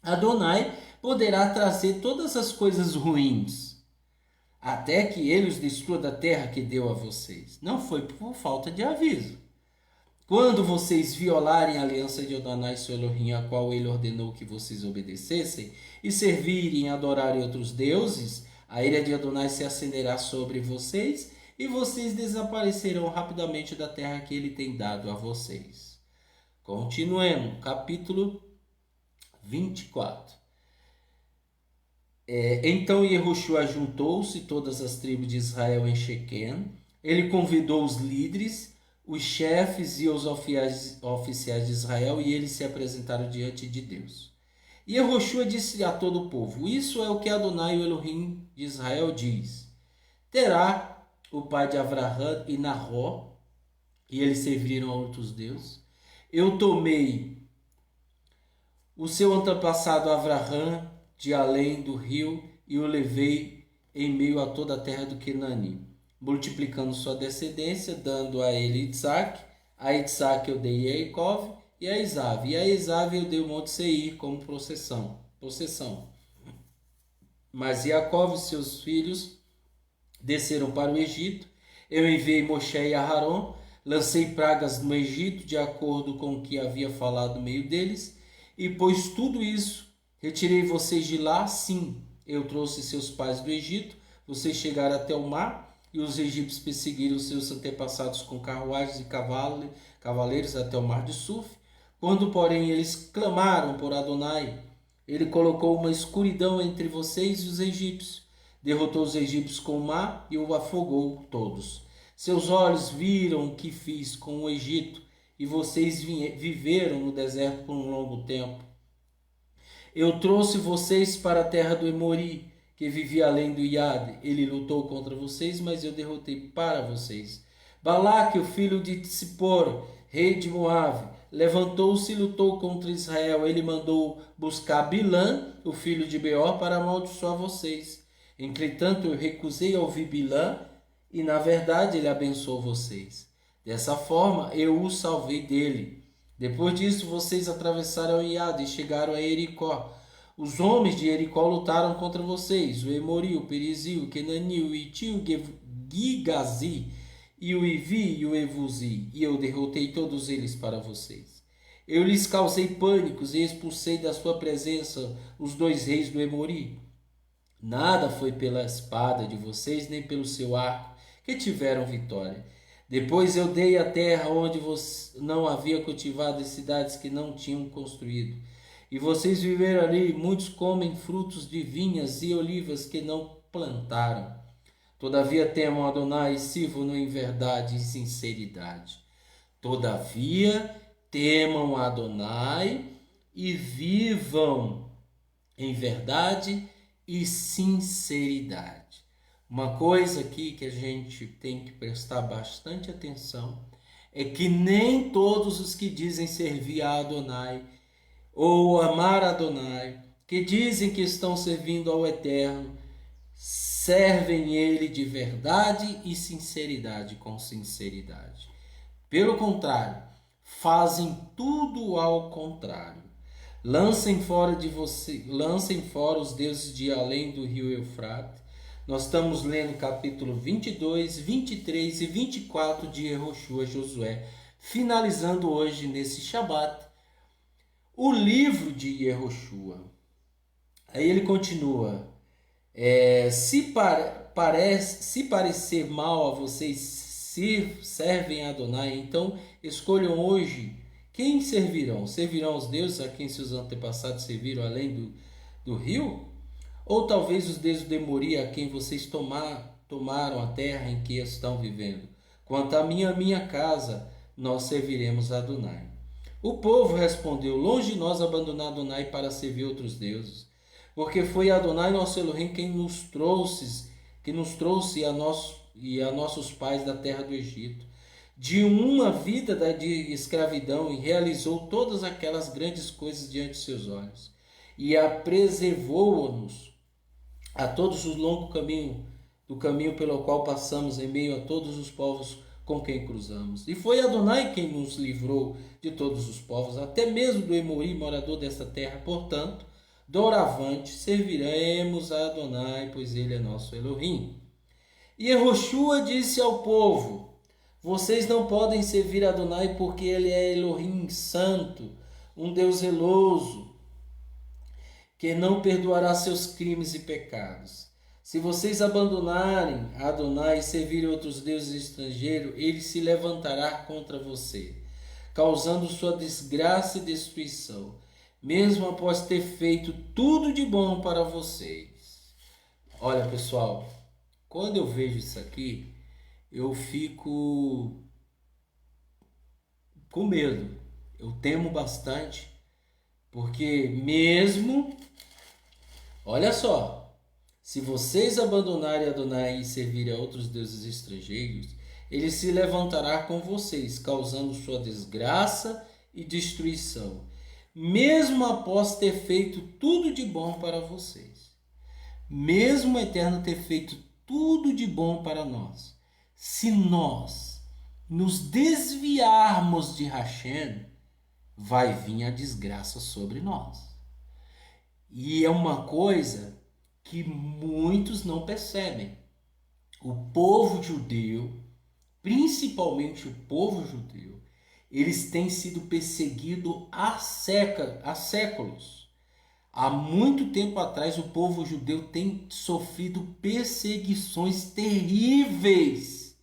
[SPEAKER 1] Adonai poderá trazer todas as coisas ruins, até que ele os destrua da terra que deu a vocês. Não foi por falta de aviso. Quando vocês violarem a aliança de Adonai seu Elohim, a qual ele ordenou que vocês obedecessem, e servirem e adorarem outros deuses, a ira de Adonai se acenderá sobre vocês, e vocês desaparecerão rapidamente da terra que ele tem dado a vocês. Continuemos, capítulo 24. Então Yehoshua juntou-se todas as tribos de Israel em Shequem. Ele convidou os líderes, os chefes e os oficiais de Israel, e eles se apresentaram diante de Deus. E Yehoshua disse a todo o povo: isso é o que Adonai, o Elohim de Israel, diz. Terá o pai de Avraham e Nahor, e eles serviram a outros deuses. Eu tomei o seu antepassado Avraham de além do rio e o levei em meio a toda a terra do Quenani, multiplicando sua descendência, dando a ele Isaac. A Isaac eu dei a Jacob e a Esav. E a Esav eu dei o monte Seir como possessão. Mas Jacob e seus filhos desceram para o Egito. Eu enviei Moshe e Aharon, lancei pragas no Egito, de acordo com o que havia falado no meio deles, e pois tudo isso retirei vocês de lá, sim, eu trouxe seus pais do Egito, vocês chegaram até o mar, e os egípcios perseguiram seus antepassados com carruagens e cavaleiros até o mar de Suf. Quando, porém, eles clamaram por Adonai, ele colocou uma escuridão entre vocês e os egípcios, derrotou os egípcios com o mar e o afogou todos. Seus olhos viram o que fiz com o Egito, e vocês viveram no deserto por um longo tempo. Eu trouxe vocês para a terra do Emori, que vivia além do Iade. Ele lutou contra vocês, mas eu derrotei para vocês. Balaque, o filho de Tsippor, rei de Moabe, levantou-se e lutou contra Israel. Ele mandou buscar Bilã, o filho de Beor, para amaldiçoar vocês. Entretanto, eu recusei ouvir Bilã, e na verdade ele abençoou vocês. Dessa forma, eu os salvei dele. Depois disso, vocês atravessaram Iade e chegaram a Jericó. Os homens de Jericó lutaram contra vocês, o Emori, o Perizi, o Kenani, o Iti, o Gigazi, e o Ivi e o Evuzi, e eu derrotei todos eles para vocês. Eu lhes causei pânicos e expulsei da sua presença os 2 reis do Emori. Nada foi pela espada de vocês, nem pelo seu arco, que tiveram vitória. Depois eu dei a terra onde não havia cultivado e cidades que não tinham construído. e vocês viveram ali, muitos comem frutos de vinhas e olivas que não plantaram. Todavia temam Adonai e sirvam-no em verdade e sinceridade. Todavia temam Adonai e vivam em verdade e sinceridade. Uma coisa aqui que a gente tem que prestar bastante atenção é que nem todos os que dizem servir a Adonai ou amar a Adonai, que dizem que estão servindo ao Eterno, servem Ele de verdade e sinceridade, com sinceridade. Pelo contrário, fazem tudo ao contrário. Lancem fora os deuses de além do rio Eufrates. Nós estamos lendo capítulo 22, 23 e 24 de Yehoshua Josué, finalizando hoje nesse Shabat o livro de Yehoshua. Aí ele continua: se parecer mal a vocês, se servem a Adonai, então escolham hoje quem servirão. Servirão os deuses a quem seus antepassados serviram além do rio? Ou talvez os deuses de Moria a quem vocês tomaram a terra em que estão vivendo? Quanto a minha casa, nós serviremos a Adonai. O povo respondeu: longe de nós abandonar Adonai para servir outros deuses, porque foi Adonai nosso Elohim quem nos trouxe a nós e a nossos pais da terra do Egito, de uma vida de escravidão, e realizou todas aquelas grandes coisas diante de seus olhos, e a preservou-nos a todos os longos do caminho pelo qual passamos em meio a todos os povos com quem cruzamos. E foi Adonai quem nos livrou de todos os povos, até mesmo do Emori, morador desta terra. Portanto, doravante serviremos a Adonai, pois ele é nosso Elohim. E Yehoshua disse ao povo: vocês não podem servir a Adonai, porque ele é Elohim santo, um Deus zeloso, que não perdoará seus crimes e pecados. Se vocês abandonarem a Adonai e servirem outros deuses estrangeiros, ele se levantará contra você, causando sua desgraça e destruição, mesmo após ter feito tudo de bom para vocês. Olha, pessoal, quando eu vejo isso aqui, eu fico com medo. Eu temo bastante, porque mesmo, olha só, se vocês abandonarem Adonai e servirem a outros deuses estrangeiros, ele se levantará com vocês, causando sua desgraça e destruição, mesmo após ter feito tudo de bom para vocês. Mesmo o Eterno ter feito tudo de bom para nós, se nós nos desviarmos de Hashem, vai vir a desgraça sobre nós. E é uma coisa que muitos não percebem. O povo judeu, principalmente o povo judeu, eles têm sido perseguidos há séculos. Há muito tempo atrás, o povo judeu tem sofrido perseguições terríveis.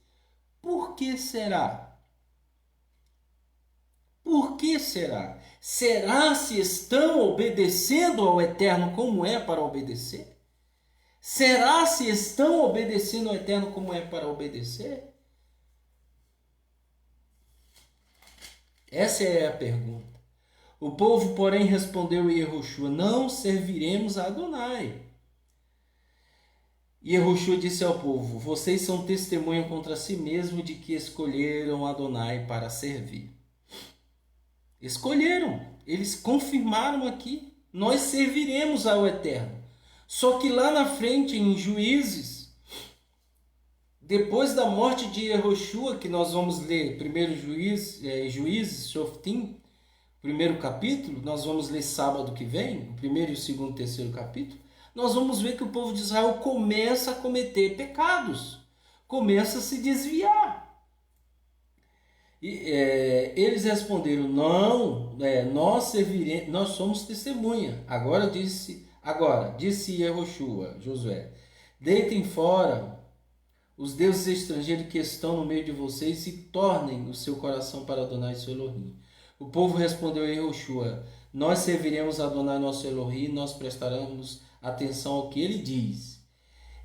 [SPEAKER 1] Por que será? Por que será? Será se estão obedecendo ao Eterno como é para obedecer? Será se estão obedecendo ao Eterno como é para obedecer? Essa é a pergunta. O povo, porém, respondeu a Yehoshua: não serviremos a Adonai. E Yehoshua disse ao povo: vocês são testemunha contra si mesmo de que escolheram Adonai para servir. Escolheram, eles confirmaram aqui: nós serviremos ao Eterno. Só que lá na frente, em Juízes, depois da morte de Yehoshua, que nós vamos ler primeiro Juízes, Shoftim, primeiro capítulo, nós vamos ler sábado que vem, o primeiro, o segundo e o terceiro capítulo, nós vamos ver que o povo de Israel começa a cometer pecados, começa a se desviar. E eles responderam: não, nós serviremos, nós somos testemunha. Agora disse Yehoshua, Josué: deitem fora os deuses estrangeiros que estão no meio de vocês e tornem o seu coração para Adonai seu Elohim. O povo respondeu a Yehoshua: nós serviremos a Adonai nosso Elohim, nós prestaremos atenção ao que ele diz.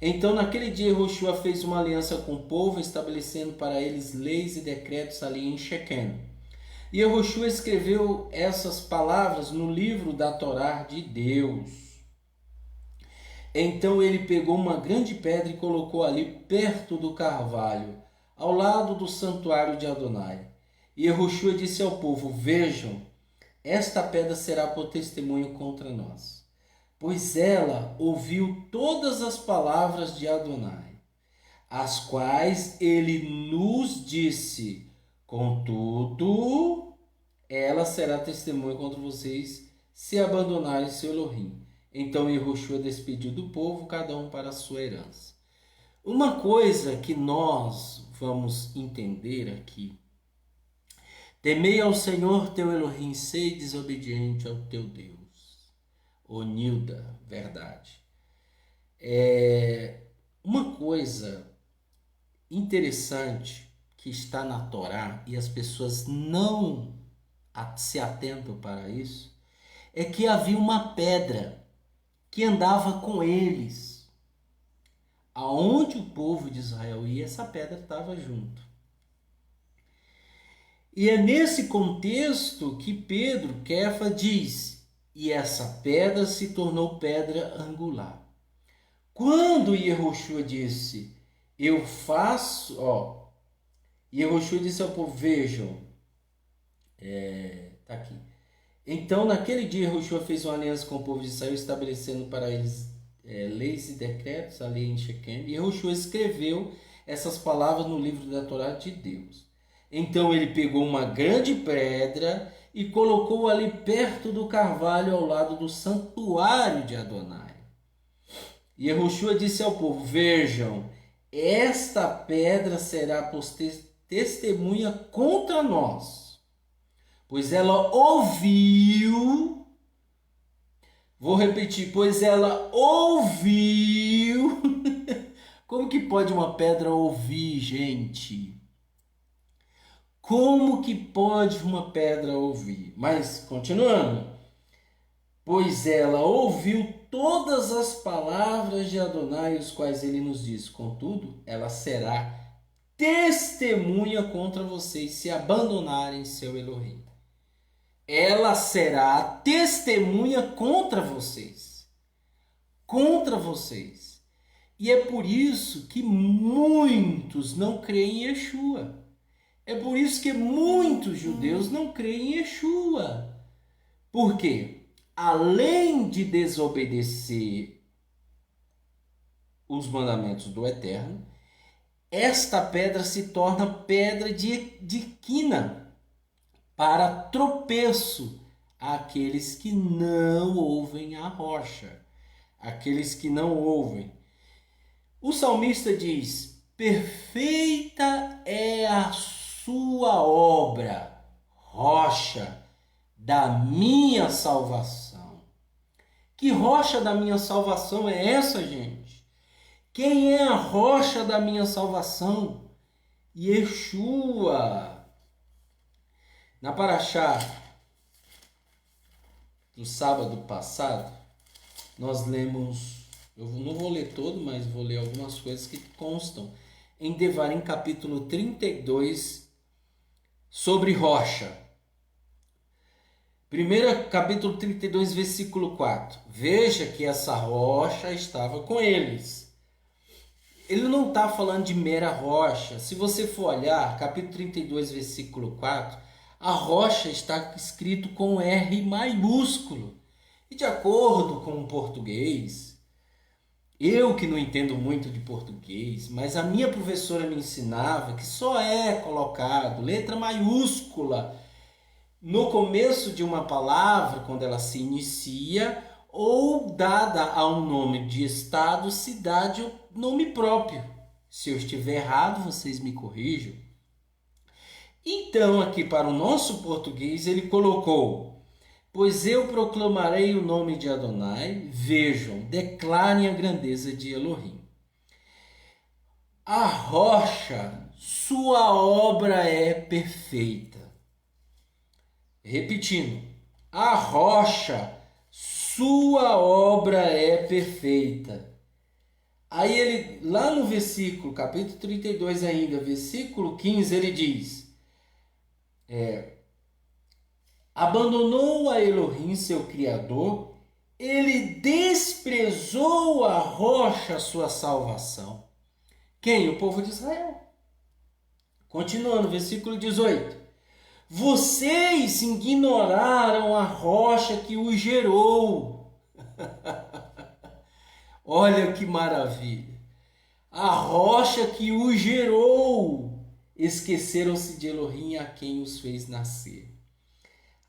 [SPEAKER 1] Então, naquele dia, Yehoshua fez uma aliança com o povo, estabelecendo para eles leis e decretos ali em Shequem. E Yehoshua escreveu essas palavras no livro da Torá de Deus. Então ele pegou uma grande pedra e colocou ali perto do carvalho, ao lado do santuário de Adonai. E Yehoshua disse ao povo: vejam, esta pedra será por testemunho contra nós, pois ela ouviu todas as palavras de Adonai, as quais ele nos disse. Contudo, ela será testemunha contra vocês se abandonarem seu Elohim. Então Yehoshua despediu do povo, cada um para a sua herança. Uma coisa que nós vamos entender aqui: temei ao Senhor teu Elohim, sei desobediente ao teu Deus. Ô Nilda, verdade. Uma coisa interessante que está na Torá e as pessoas não se atentam para isso, é que havia uma pedra que andava com eles. Aonde o povo de Israel ia, essa pedra estava junto. E é nesse contexto que Pedro, Kefa, diz: e essa pedra se tornou pedra angular. Quando Yehoshua disse: eu faço, Yehoshua disse ao povo: vejam, tá aqui. Então, naquele dia, Yehoshua fez uma aliança com o povo de Israel, estabelecendo para eles leis e decretos ali em Shequem. E Yehoshua escreveu essas palavras no livro da Torá de Deus. Então ele pegou uma grande pedra e colocou ali perto do carvalho, ao lado do santuário de Adonai. E Yehoshua disse ao povo: vejam, esta pedra será testemunha contra nós, pois ela ouviu. Vou repetir: pois ela ouviu. Como que pode uma pedra ouvir, gente? Como que pode uma pedra ouvir? Mas, continuando. Pois ela ouviu todas as palavras de Adonai, os quais ele nos disse. Contudo, ela será testemunha contra vocês se abandonarem seu Elohim. Ela será testemunha contra vocês. Contra vocês. E é por isso que muitos não creem em Yeshua. É por isso que muitos judeus não creem em Yeshua. Por quê? Além de desobedecer os mandamentos do Eterno, esta pedra se torna pedra de quina para tropeço àqueles que não ouvem a rocha, aqueles que não ouvem. O salmista diz: perfeita é a sua obra, rocha da minha salvação. Que rocha da minha salvação é essa, gente? Quem é a rocha da minha salvação? Yeshua. Na Parashá do sábado passado, nós lemos, eu não vou ler todo, mas vou ler algumas coisas que constam em Devarim capítulo 32, sobre rocha. Primeiro capítulo 32, versículo 4. Veja que essa rocha estava com eles. Ele não está falando de mera rocha. Se você for olhar, capítulo 32, versículo 4, a rocha está escrito com R maiúsculo. E de acordo com o português, eu que não entendo muito de português, mas a minha professora me ensinava que só é colocado letra maiúscula no começo de uma palavra, quando ela se inicia, ou dada a um nome de estado, cidade ou nome próprio. Se eu estiver errado, vocês me corrijam. Então, aqui para o nosso português, ele colocou: pois eu proclamarei o nome de Adonai, vejam, declarem a grandeza de Elohim. A rocha, sua obra é perfeita. Repetindo, a rocha, sua obra é perfeita. Aí ele, lá no versículo, capítulo 32 ainda, versículo 15, ele diz, abandonou a Elohim, seu Criador, ele desprezou a rocha, sua salvação. Quem? O povo de Israel. Continuando, versículo 18. Vocês ignoraram a rocha que o gerou. Olha que maravilha. A rocha que o gerou. Esqueceram-se de Elohim, a quem os fez nascer.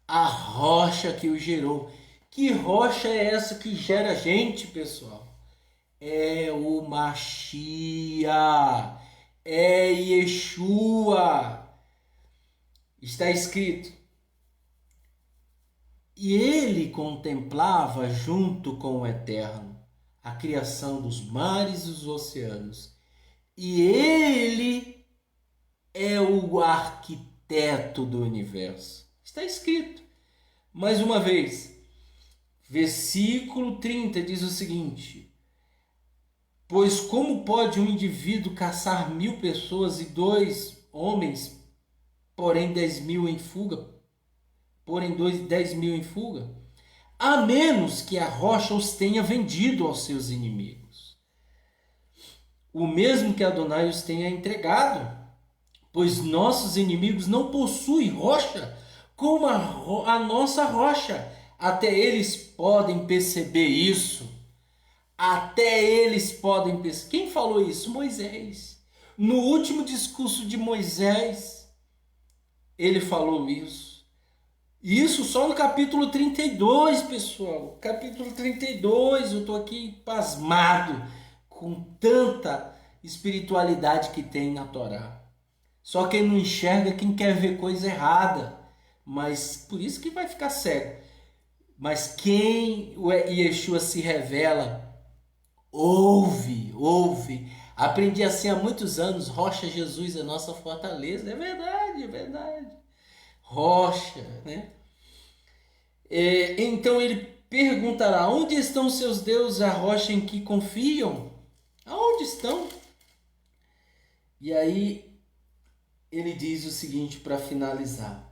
[SPEAKER 1] A rocha que o gerou. Que rocha é essa que gera gente, pessoal? É o Mashiach. É Yeshua. Está escrito. E ele contemplava junto com o Eterno a criação dos mares e dos oceanos. E ele é o arquiteto do universo. Está escrito. Mais uma vez, versículo 30 diz o seguinte: pois como pode um indivíduo caçar 1000 pessoas e 2 homens, porém 10.000 em fuga? Porém 10.000 em fuga? A menos que a rocha os tenha vendido aos seus inimigos. O mesmo que Adonai os tenha entregado, pois nossos inimigos não possuem rocha como a nossa rocha. Até eles podem perceber isso. Até eles podem perceber. Quem falou isso? Moisés. No último discurso de Moisés, ele falou isso. Isso só no capítulo 32, pessoal. Capítulo 32, eu estou aqui pasmado com tanta espiritualidade que tem na Torá. Só quem não enxerga, quem quer ver coisa errada. Mas por isso que vai ficar cego. Mas quem o Yeshua se revela, ouve. Aprendi assim há muitos anos. Rocha Jesus é nossa fortaleza. É verdade. Rocha, né? Então ele perguntará: onde estão seus deuses, a rocha em que confiam? Aonde estão? E aí ele diz o seguinte para finalizar: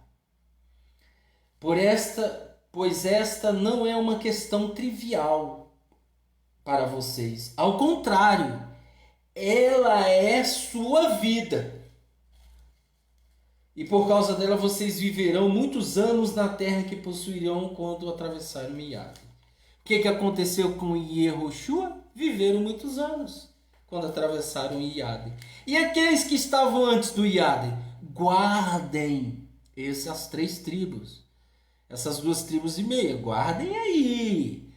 [SPEAKER 1] pois esta não é uma questão trivial para vocês. Ao contrário, ela é sua vida. E por causa dela vocês viverão muitos anos na terra que possuirão quando atravessarem o Iade. O que aconteceu com Yehoshua? Viveram muitos anos quando atravessaram o Iade. E aqueles que estavam antes do Iade? Guardem essas 3 tribos. Essas 2 tribos e meia. Guardem aí.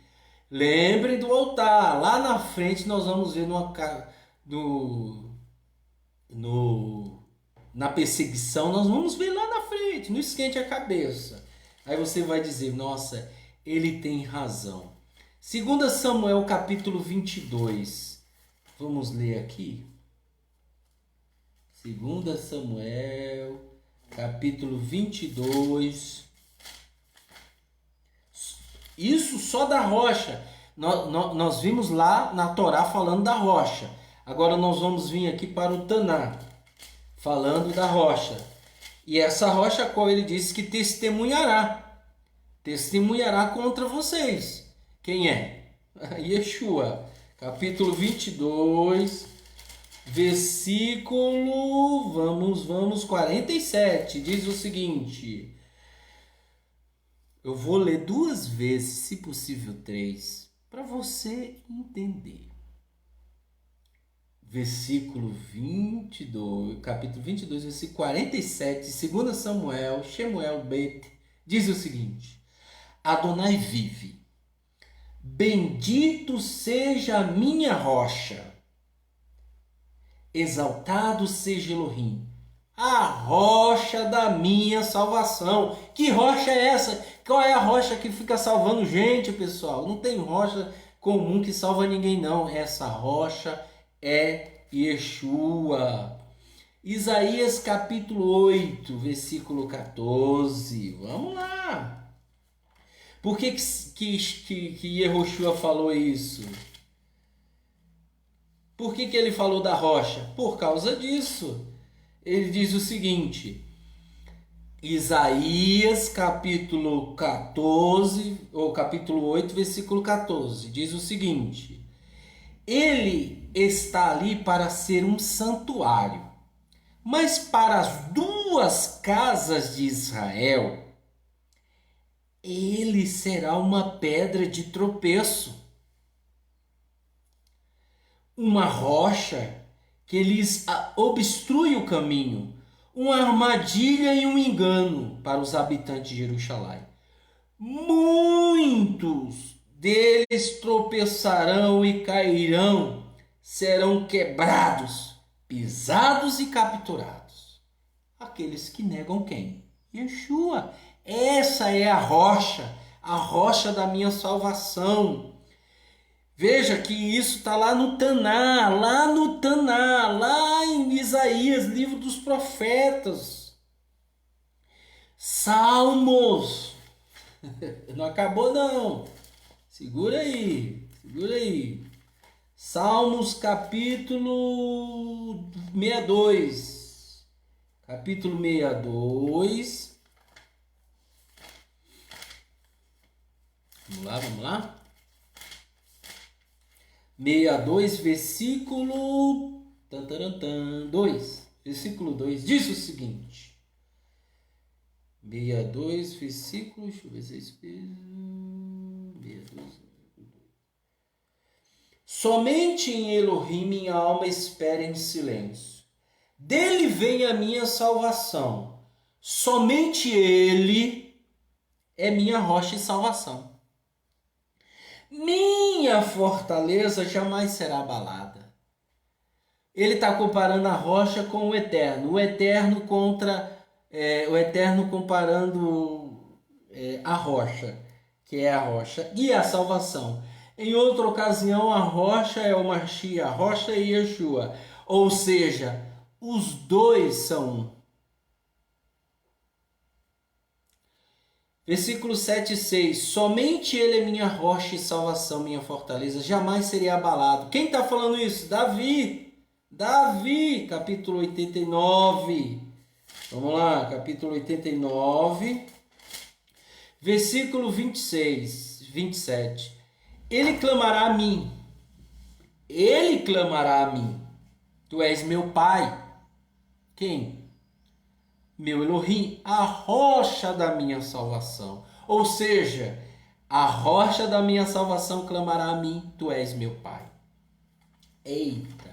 [SPEAKER 1] Lembrem do altar. Lá na frente nós vamos ver na perseguição, nós vamos ver lá na frente, não esquente a cabeça. Aí você vai dizer, nossa, ele tem razão. 2 Samuel capítulo 22, vamos ler aqui. 2 Samuel capítulo 22, isso só da rocha. Nós vimos lá na Torá falando da rocha. Agora nós vamos vir aqui para o Taná, falando da rocha. E essa rocha a qual ele disse que testemunhará contra vocês. Quem é? Yeshua. Capítulo 22, versículo, vamos 47, diz o seguinte. Eu vou ler 2 vezes, se possível 3, para você entender. Versículo 22, capítulo 22, versículo 47, 2 Samuel, Shemuel Bet, diz o seguinte: Adonai vive, bendito seja a minha rocha, exaltado seja Elohim, a rocha da minha salvação. Que rocha é essa? Qual é a rocha que fica salvando gente, pessoal? Não tem rocha comum que salva ninguém, não. Essa rocha é Yeshua. Isaías capítulo 8, versículo 14. Vamos lá. Por que Yehoshua falou isso? Por que ele falou da rocha? Por causa disso. Ele diz o seguinte, Isaías capítulo 14, ou capítulo 8, versículo 14, diz o seguinte: ele está ali para ser um santuário, mas para as duas casas de Israel, ele será uma pedra de tropeço, uma rocha que lhes obstrui o caminho, uma armadilha e um engano para os habitantes de Jerusalém. Muitos deles tropeçarão e cairão, serão quebrados, pisados e capturados. Aqueles que negam quem? Yeshua. Essa é a rocha da minha salvação. Veja que isso está lá no Taná, lá em Isaías, livro dos profetas. Salmos. Não acabou não. Segura aí. Salmos capítulo 62. Capítulo 62. Vamos lá. 62, versículo 2. Versículo 2 diz o seguinte. 62, versículo... Deixa eu ver se é isso mesmo. 62. Somente em Elohim minha alma espera em silêncio. Dele vem a minha salvação. Somente Ele é minha rocha e salvação. Minha fortaleza jamais será abalada. Ele está comparando a rocha com o eterno. O eterno comparando a rocha, que é a rocha, e a salvação. Em outra ocasião, a rocha é o Mashiach, a rocha é Yeshua. Ou seja, os dois são um. Versículo 7 e 6. Somente Ele é minha rocha e salvação, minha fortaleza. Jamais seria abalado. Quem está falando isso? Davi, capítulo 89. Vamos lá, capítulo 89. Versículo 26, 27. Ele clamará a mim. Tu és meu Pai. Quem? Meu Elohim, a rocha da minha salvação. Ou seja, a rocha da minha salvação clamará a mim, tu és meu Pai. Eita!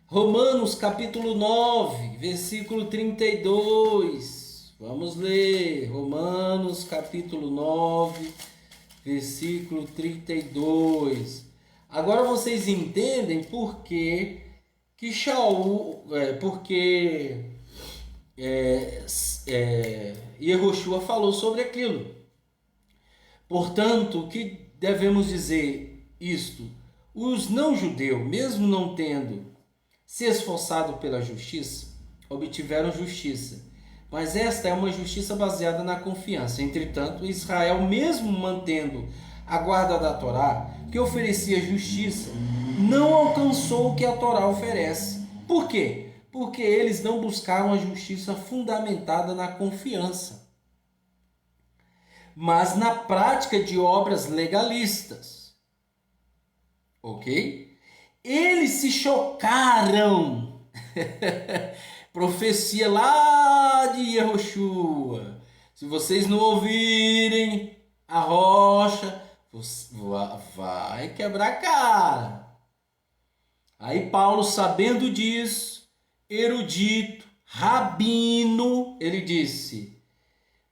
[SPEAKER 1] Romanos capítulo 9, versículo 32. Vamos ler. Romanos capítulo 9, versículo 32. Agora vocês entendem por que Yehoshua falou sobre aquilo. Portanto, o que devemos dizer isto? Os não-judeus, mesmo não tendo se esforçado pela justiça, obtiveram justiça. Mas esta é uma justiça baseada na confiança. Entretanto, Israel, mesmo mantendo a guarda da Torá, que oferecia justiça, não alcançou o que a Torá oferece. Por quê? Porque eles não buscaram a justiça fundamentada na confiança, mas na prática de obras legalistas. Ok? Eles se chocaram. Profecia lá de Yehoshua. Se vocês não ouvirem a rocha, vai quebrar a cara. Aí Paulo, sabendo disso, erudito, rabino, ele disse: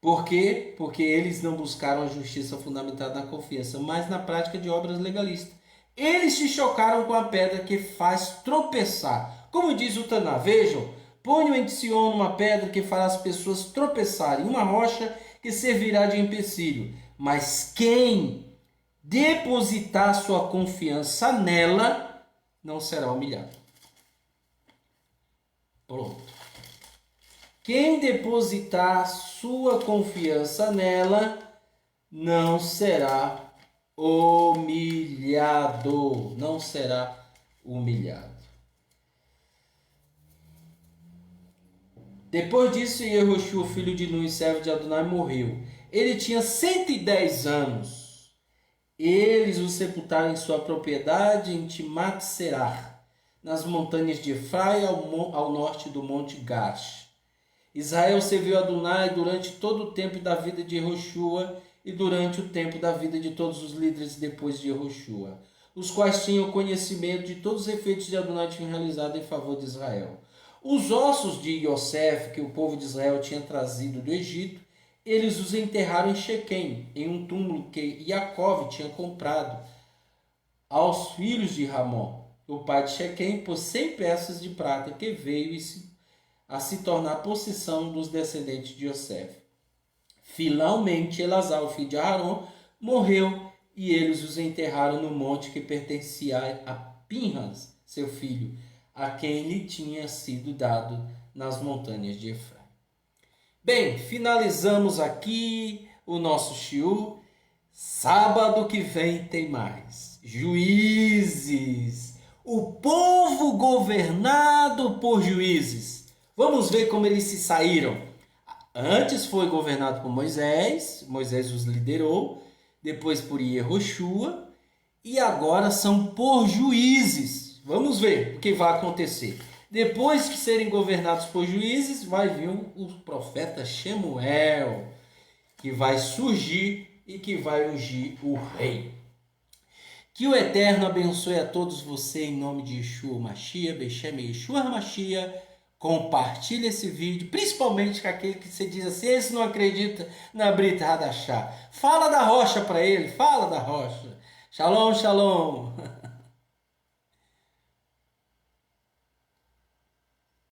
[SPEAKER 1] por quê? Porque eles não buscaram a justiça fundamentada na confiança, mas na prática de obras legalistas. Eles se chocaram com a pedra que faz tropeçar. Como diz o Taná, vejam, ponham em Sion uma pedra que fará as pessoas tropeçarem, uma rocha que servirá de empecilho. Mas quem depositar sua confiança nela, não será humilhado. Pronto. Quem depositar sua confiança nela não será humilhado. Não será humilhado. Depois disso, Yehoshua, filho de Nun, servo de Adonai, morreu. Ele tinha 110 anos. Eles o sepultaram em sua propriedade em Timnat-Serah, nas montanhas de Efraim, ao norte do monte Gash. Israel serviu a Adonai durante todo o tempo da vida de Yehoshua e durante o tempo da vida de todos os líderes depois de Yehoshua, os quais tinham conhecimento de todos os efeitos que Adonai tinha realizado em favor de Israel. Os ossos de Yosef, que o povo de Israel tinha trazido do Egito, eles os enterraram em Shequém, em um túmulo que Jacó tinha comprado aos filhos de Ramon, o pai de Shequém, por 100 peças de prata, que veio a se tornar possessão dos descendentes de Yosef. Finalmente, Elazar, o filho de Arão, morreu e eles os enterraram no monte que pertencia a Pinhas, seu filho, a quem lhe tinha sido dado nas montanhas de Efraim. Bem, finalizamos aqui o nosso shiur. Sábado que vem tem mais. Juízes. O povo governado por juízes. Vamos ver como eles se saíram. Antes foi governado por Moisés. Moisés os liderou. Depois por Yehoshua. E agora são por juízes. Vamos ver o que vai acontecer. Depois de serem governados por juízes, vai vir o profeta Shemuel, que vai surgir e que vai ungir o rei. Que o Eterno abençoe a todos vocês em nome de Yeshua Mashiach, Beshem Yeshua Mashiach. Compartilhe esse vídeo, principalmente com aquele que você diz assim, esse não acredita na Brita Hadashah. Fala da rocha para ele, fala da rocha. Shalom, shalom.